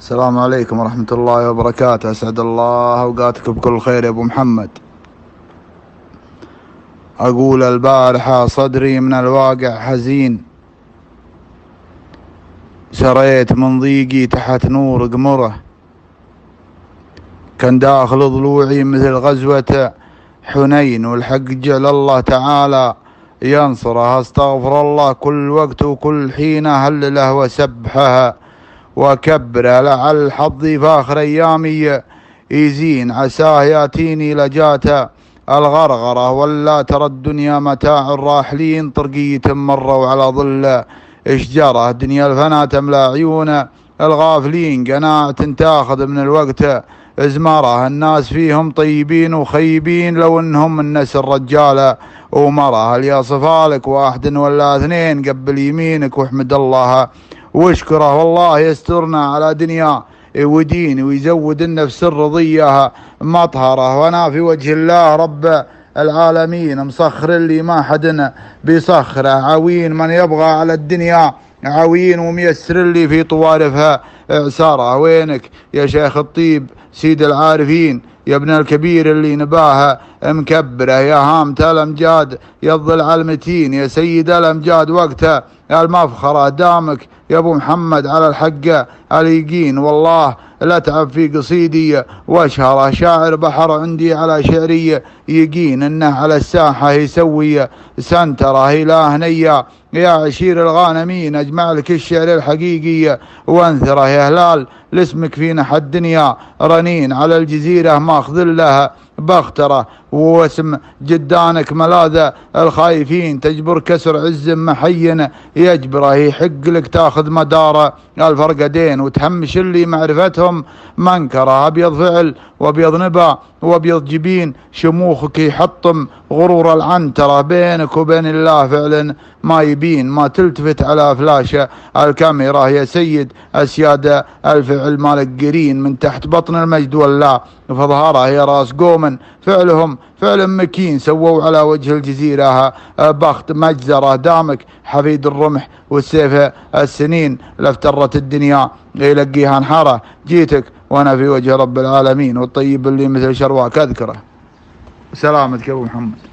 السلام عليكم ورحمة الله وبركاته. أسعد الله أوقاتك بكل خير يا أبو محمد. أقول البارحة صدري من الواقع حزين، سريت من ضيقي تحت نور قمره، كان داخل ضلوعي مثل غزوة حنين، والحق جعل الله تعالى ينصره. استغفر الله كل وقت وكل حين، هلله وسبحه وكبره، لعل حظي فاخر ايامي يزين، عساه ياتيني لجاته الغرغره، ولا ترى الدنيا متاع الراحلين، طرقية مروا على ظل اشجاره، دنيا الفنا تملى عيون الغافلين، قناعة تاخذ من الوقت ازمره، الناس فيهم طيبين وخيبين، لو انهم النسر رجاله ومره، هل يصفالك واحد ولا اثنين قبل يمينك، واحمد الله واشكره، والله يسترنا على دنيا ودين، ويزود النفس الرضية مطهرة، وانا في وجه الله رب العالمين مسخر اللي ما حد بيسخره، عوين من يبغى على الدنيا عوين، وميسر اللي في طوارفها اعساره. وينك يا شيخ الطيب سيد العارفين، يا ابن الكبير اللي نباها مكبره، يا هامة الامجاد يا الضلع المتين، يا سيد الامجاد وقتها المفخرة، دامك يا ابو محمد على الحق اليقين، والله لا تعب في قصيدي واشهره، شاعر بحر عندي على شعري يقين، انه على الساحة يسوي سنتره، اله نيا يا عشير الغانمين، اجمع لك الشعر الحقيقي وانثره، يا هلال لاسمك في نحى الدنيا رنين، على الجزيرة ماخذ لها بختره، واسم جدانك ملاذ الخايفين، تجبر كسر عز محين يجبره، يحق لك تاخذ مدار الفرقدين، وتهمش اللي معرفتهم منكره، ابيض فعل وابيض نبا وابيض جبين، شموخك يحطم غرور العنتره، بينك وبين الله فعلا ما يبين، ما تلتفت على فلاش الكاميرا، يا سيد اسياد الفعل مالك قرين، من تحت بطن المجد ولا فظهره، يا راس قوم فعلهم فعل مكين، سووا على وجه الجزيرة بخت مجزرة، دامك حفيد الرمح والسيف السنين، لافترت الدنيا يلقيها انحاره، جيتك وانا في وجه رب العالمين، والطيب اللي مثل شرواك اذكره. سلامتك يا ابو محمد.